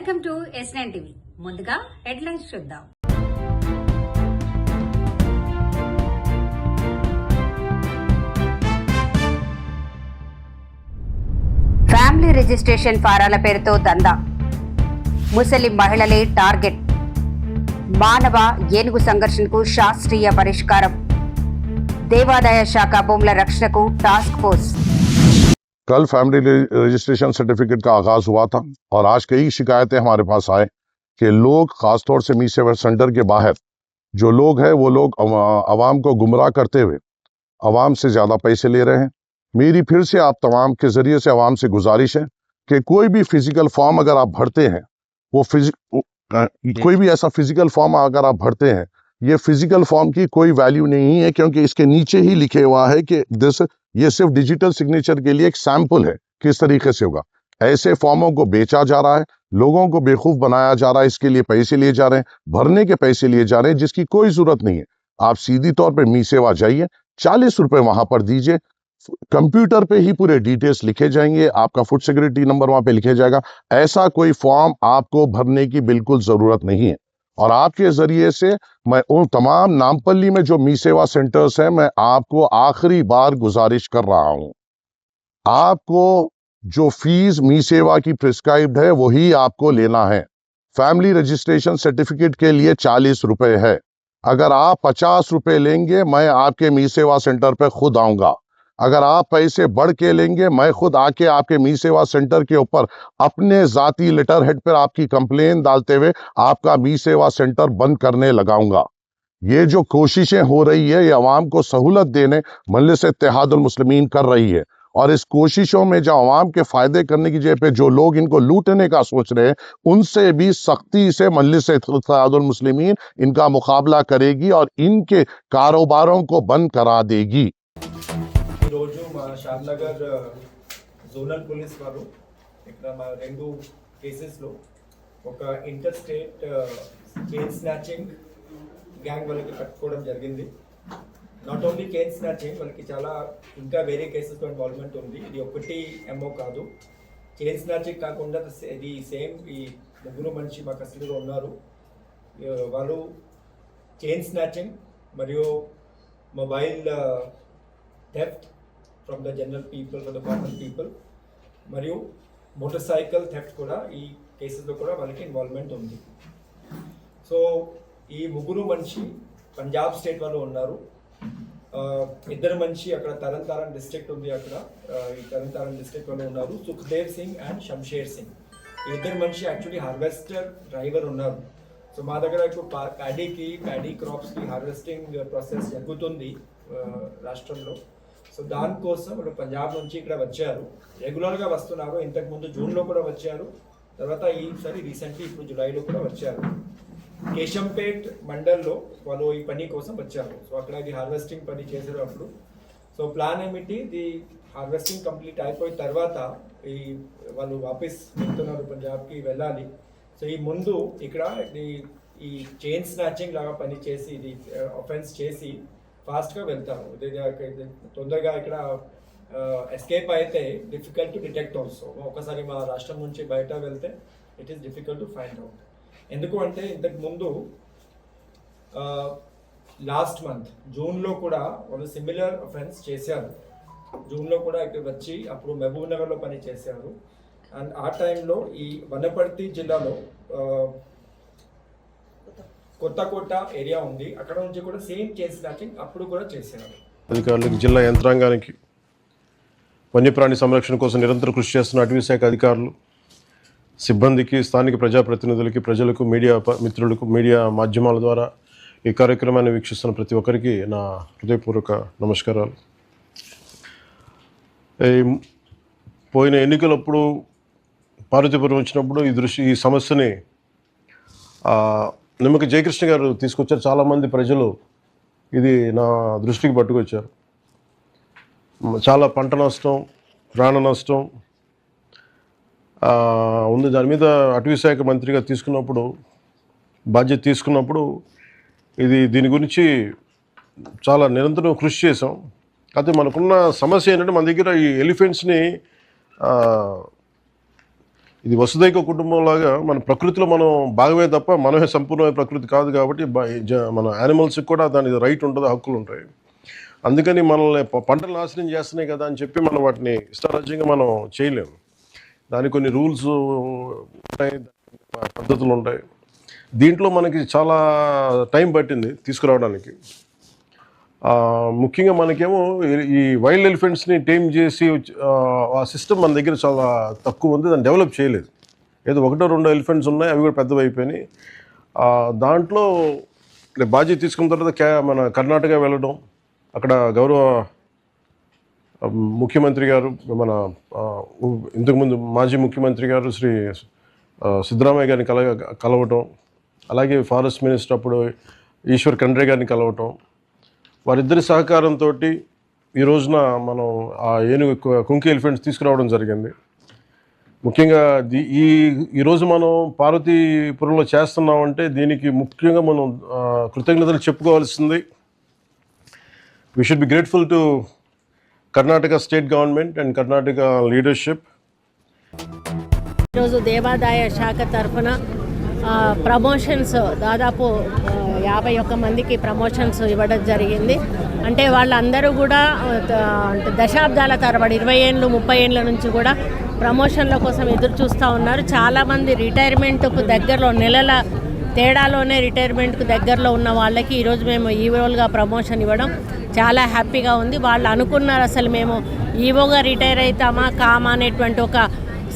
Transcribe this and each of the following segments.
Welcome to S9 TV. ముందుగా headlines చూద్దాం. Family registration ఫారాల పేరుతో దందా, ముసలి మహిళలే టార్గెట్, మానవ ఏనుగు సంఘర్షణకు శాస్త్రీయ పరిష్కారం, దేవాదాయ శాఖ భూముల రక్షణకు టాస్క్ ఫోర్స్. कल फैमिली रजिस्ट्रेशन सर्टिफिकेट का आगाज हुआ था और आज कई शिकायतें हमारे पास आए कि लोग खासतौर से मी सेवा सेंटर के बाहर जो लोग हैं वो लोग आवाम को गुमराह करते हुए आवाम से ज़्यादा पैसे ले रहे हैं। मेरी फिर से आप तमाम के ज़रिए से आवाम से गुजारिश है कि कोई भी फिजिकल फॉर्म अगर आप भरते हैं कोई भी ऐसा फिजिकल फॉर्म अगर आप भरते हैं, ये फिजिकल फॉर्म की कोई वैल्यू नहीं है, क्योंकि इसके नीचे ही लिखे हुआ है कि ये सिर्फ डिजिटल सिग्नेचर के लिए एक सैंपल है, किस तरीके से होगा। ऐसे फॉर्मों को बेचा जा रहा है, लोगों को बेवकूफ बनाया जा रहा है, इसके लिए पैसे लिए जा रहे हैं, भरने के पैसे लिए जा रहे हैं जिसकी कोई जरूरत नहीं है। आप सीधी तौर पे मी सेवा जाइए, 40 रुपए वहां पर दीजिए, कंप्यूटर पे ही पूरे डिटेल्स लिखे जाएंगे, आपका फूड सिक्योरिटी नंबर वहां पे लिखे जाएगा। ऐसा कोई फॉर्म आपको भरने की बिल्कुल जरूरत नहीं है। और आपके जरिए से मैं उन तमाम नामपल्ली में जो मी सेवा सेंटर्स हैं, मैं आपको आखिरी बार गुजारिश कर रहा हूं, आपको जो फीस मी सेवा की प्रिस्क्राइब्ड है वही आपको लेना है। फैमिली रजिस्ट्रेशन सर्टिफिकेट के लिए 40 रुपए है। अगर आप 50 रुपए लेंगे, मैं आपके मी सेवा सेंटर पे खुद आऊंगा। अगर आप पैसे बढ़ के लेंगे, मैं खुद आके आपके मी सेवा सेंटर के ऊपर अपने जाती लेटर हेड पर आपकी कंप्लेन डालते हुए आपका मी सेवा सेंटर बंद करने लगाऊंगा। ये जो कोशिशें हो रही है, ये अवाम को सहूलत देने मजलिस इत्तेहादुल मुस्लिमीन कर रही है, और इस कोशिशों में जो अवाम के फायदे करने की जगह पे जो लोग इनको लूटने का सोच रहे हैं, उनसे भी सख्ती से मजलिस इत्तेहादुल मुस्लिमीन इनका मुकाबला करेगी और इनके कारोबारों को बंद करा देगी। ఈరోజు మా షాద్నగర్ జోనల్ పోలీస్ వారు ఇక్కడ మా 2 కేసెస్లో ఒక inter state chain snatching gang వాళ్ళకి పట్టుకోవడం జరిగింది. నాట్ ఓన్లీ చైన్ స్నాచింగ్, వాళ్ళకి చాలా ఇంకా వేరే కేసెస్లో ఇన్వాల్వ్మెంట్ ఉంది. ఇది ఒకటి ఎంఓ కాదు. చైన్ స్నాచింగ్ కాకుండా ఇది సేమ్ ఈ ముగ్గురు మనిషి మా కస్టడీలో ఉన్నారు. వాళ్ళు చైన్ స్నాచింగ్ మరియు mobile theft from the general people, from the common people, మరియు మోటార్ సైకిల్ థెఫ్ట్ కూడా ఈ కేసెస్లో కూడా వాళ్ళకి ఇన్వాల్వ్మెంట్ ఉంది. సో ఈ ముగ్గురు మనిషి పంజాబ్ స్టేట్ వాళ్ళు ఉన్నారు. ఇద్దరు మనిషి అక్కడ తరణ్ తారణ్ డిస్ట్రిక్ట్ ఉంది, అక్కడ ఈ తరణ్ తారణ్ డిస్ట్రిక్ట్ వాళ్ళు ఉన్నారు, సుఖ్దేవ్ సింగ్ అండ్ షంషేర్ సింగ్. ఈ ఇద్దరు మనిషి యాక్చువల్లీ హార్వెస్టర్ డ్రైవర్ ఉన్నారు. సో మా దగ్గర ఇప్పుడు ప్యాడీ క్రాప్స్కి హార్వెస్టింగ్ ప్రాసెస్ జరుగుతుంది రాష్ట్రంలో. సో దానికోసం ఇప్పుడు పంజాబ్ నుంచి ఇక్కడ వచ్చారు, రెగ్యులర్గా వస్తున్నారు. ఇంతకుముందు జూన్లో కూడా వచ్చారు, తర్వాత ఈసారి రీసెంట్లీ ఇప్పుడు జూలైలో కూడా వచ్చారు. కేశంపేట్ మండల్లో వాళ్ళు ఈ పని కోసం వచ్చారు. సో అక్కడ ఇది హార్వెస్టింగ్ పని చేశారు అప్పుడు. సో ప్లాన్ ఏమిటి, ఇది హార్వెస్టింగ్ కంప్లీట్ అయిపోయిన తర్వాత వాళ్ళు వాపస్ వెళ్తున్నారు, పంజాబ్కి వెళ్ళాలి. సో ఈ ముందు ఇక్కడ ఈ చైన్ స్నాచింగ్ లాగా పని చేసి ఇది అఫెన్స్ చేసి ఫాస్ట్గా వెళ్తారు. తొందరగా ఇక్కడ ఎస్కేప్ అయితే డిఫికల్ట్ టు డిటెక్ట్ ఆల్సో. ఒకసారి మా రాష్ట్రం నుంచి బయట వెళ్తే it is difficult to find out. ఎందుకు అంటే ఇంతకు ముందు లాస్ట్ మంత్ జూన్లో కూడా వాళ్ళు సిమిలర్ అఫెన్స్ చేశారు. జూన్లో కూడా ఇక్కడ వచ్చి అప్పుడు మహబూబ్ నగర్లో పని చేశారు. అండ్ ఆ టైంలో ఈ వనపర్తి జిల్లాలో కొత్తకోట ఏరియా ఉంది, అక్కడ నుంచి కూడా సేమ్ చైన్ స్నాచింగ్ అప్పుడు కూడా చేశారు. అధికారులకు, జిల్లా యంత్రాంగానికి, వన్యప్రాణి సంరక్షణ కోసం నిరంతరం కృషి చేస్తున్న అటవీ శాఖ అధికారులు, సిబ్బందికి, స్థానిక ప్రజాప్రతినిధులకి, ప్రజలకు, మీడియా మిత్రులకు, మీడియా మాధ్యమాల ద్వారా ఈ కార్యక్రమాన్ని వీక్షిస్తున్న ప్రతి ఒక్కరికి నా హృదయపూర్వక నమస్కారాలు. పోయిన ఎన్నికలప్పుడు పార్వతీపురం వచ్చినప్పుడు ఈ సమస్యని నిమ్మకి జయకృష్ణ గారు తీసుకొచ్చారు. చాలామంది ప్రజలు ఇది నా దృష్టికి పట్టుకొచ్చారు. చాలా పంట నష్టం, ప్రాణ నష్టం ఉంది. దాని మీద అటవీ శాఖ మంత్రిగా బాధ్యత తీసుకున్నప్పుడు దీని గురించి చాలా నిరంతరం కృషి చేసాం. అయితే మనకున్న సమస్య ఏంటంటే మన దగ్గర ఈ ఎలిఫెంట్స్ని ఇది వసుదైక కుటుంబంలాగా మన ప్రకృతిలో మనం భాగమే తప్ప మనమే సంపూర్ణమైన ప్రకృతి కాదు కాబట్టి మన యానిమల్స్కి కూడా దాని రైట్ ఉంటుంది, హక్కులు ఉంటాయి. అందుకని మనల్ని పంటలు నాశనం చేస్తున్నాయి కదా అని చెప్పి మనం వాటిని ఇష్టారాజ్యంగా మనం చేయలేము. దానికి కొన్ని రూల్స్ ఉంటాయి, పద్ధతులు ఉంటాయి. దీంట్లో మనకి చాలా టైం పట్టింది తీసుకురావడానికి. ముఖ్యంగా మనకేమో ఈ వైల్డ్ ఎలిఫెంట్స్ని టేమ్ చేసి ఆ సిస్టమ్ మన దగ్గర చాలా తక్కువ ఉంది, దాన్ని డెవలప్ చేయలేదు. ఏదో 1-2 ఎలిఫెంట్స్ ఉన్నాయి, అవి కూడా పెద్దవి అయిపోయినాయి. దాంట్లో బాధ్యత తీసుకున్న తర్వాత మన కర్ణాటక వెళ్ళడం, అక్కడ గౌరవ ముఖ్యమంత్రి గారు, మన ఇంతకుముందు మాజీ ముఖ్యమంత్రి గారు శ్రీ సిద్ధరామయ్య గారిని కలవటం, అలాగే ఫారెస్ట్ మినిస్టర్ అప్పుడు ఈశ్వర్ ఖండ్రే గారిని కలవటం, వారిద్దరి సహకారంతో ఈ రోజున మనం ఆ ఏనుగు కుంకి ఎలిఫెంట్స్ తీసుకురావడం జరిగింది. ముఖ్యంగా ఈరోజు మనం పార్వతీపురంలో చేస్తున్నామంటే దీనికి ముఖ్యంగా మనం కృతజ్ఞతలు చెప్పుకోవాల్సింది. We should be grateful to Karnataka state government and Karnataka leadership. ఈరోజు దేవాదాయ శాఖ తరఫున ప్రమోషన్స్ దాదాపు 51 మందికి ప్రమోషన్స్ ఇవ్వడం జరిగింది. అంటే వాళ్ళందరూ కూడా దశాబ్దాల తరబడి 20 ఏళ్ళు 30 ఏళ్ళ నుంచి కూడా ప్రమోషన్ల కోసం ఎదురు చూస్తూ ఉన్నారు. చాలామంది రిటైర్మెంట్కు దగ్గరలో నెలల తేడాలోనే రిటైర్మెంట్కు దగ్గరలో ఉన్న వాళ్ళకి ఈరోజు మేము ఈవోలుగా ప్రమోషన్ ఇవ్వడం చాలా హ్యాపీగా ఉంది. వాళ్ళు అనుకున్నారు అసలు మేము ఈవోగా రిటైర్ అవుతామా కామా అనేటువంటి ఒక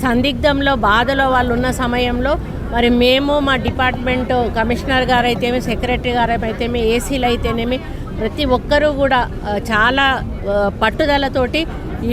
సందిగ్ధంలో బాధలో వాళ్ళు ఉన్న సమయంలో మరి మేము మా డిపార్ట్మెంట్ కమిషనర్ గారు అయితేమి, సెక్రటరీ గారు అయితేమి, ఏసీలు అయితేనేమి ప్రతి ఒక్కరూ కూడా చాలా పట్టుదలతోటి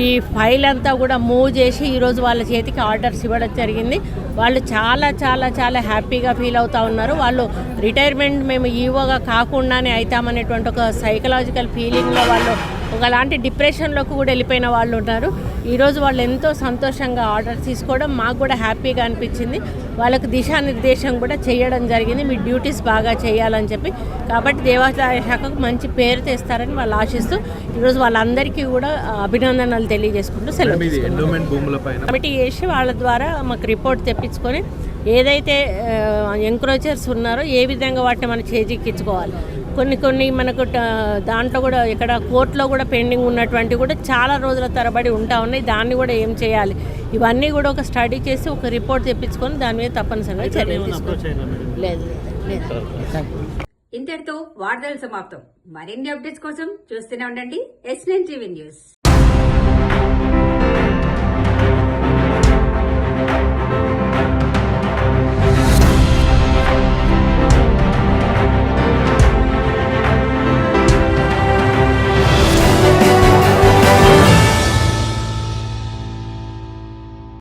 ఈ ఫైల్ అంతా కూడా మూవ్ చేసి ఈరోజు వాళ్ళ చేతికి ఆర్డర్స్ ఇవ్వడం జరిగింది. వాళ్ళు చాలా చాలా చాలా హ్యాపీగా ఫీల్ అవుతూ ఉన్నారు. వాళ్ళు రిటైర్మెంట్ మేము ఈవోగా కాకుండానే అవుతామనేటువంటి ఒక సైకలాజికల్ ఫీలింగ్లో వాళ్ళు ఒకలాంటి డిప్రెషన్లోకి కూడా వెళ్ళిపోయిన వాళ్ళు ఉన్నారు. ఈరోజు వాళ్ళు ఎంతో సంతోషంగా ఆర్డర్స్ తీసుకోవడం మాకు కూడా హ్యాపీగా అనిపించింది. వాళ్ళకు దిశానిర్దేశం కూడా చేయడం జరిగింది, మీ డ్యూటీస్ బాగా చేయాలని చెప్పి. కాబట్టి దేవాదాయ శాఖకు మంచి పేరు తెస్తారని వాళ్ళు ఆశిస్తూ ఈరోజు వాళ్ళందరికీ కూడా అభినందనలు తెలియజేసుకుంటూ సెలవు కమిటీ చేసి వాళ్ళ ద్వారా మాకు రిపోర్ట్ తెప్పించుకొని ఏదైతే ఎంక్రోచర్స్ ఉన్నారో ఏ విధంగా వాటిని మనం చేజిక్కించుకోవాలి. కొన్ని మనకు దాంట్లో కూడా ఇక్కడ కోర్టులో కూడా పెండింగ్ ఉన్నటువంటి కూడా చాలా రోజుల తరబడి ఉంటా ఉన్నాయి. దాన్ని కూడా ఏం చేయాలి ఇవన్నీ కూడా ఒక స్టడీ చేసి ఒక రిపోర్ట్ తెప్పించుకొని దాని మీద తప్పనిసరిగా చర్యలు తీసుకోవాలి. లేదు. ఇంతటితో వార్తలు సమాప్తం. మరిన్ని అప్డేట్స్ కోసం చూస్తూనే ఉండండి S9 TV న్యూస్.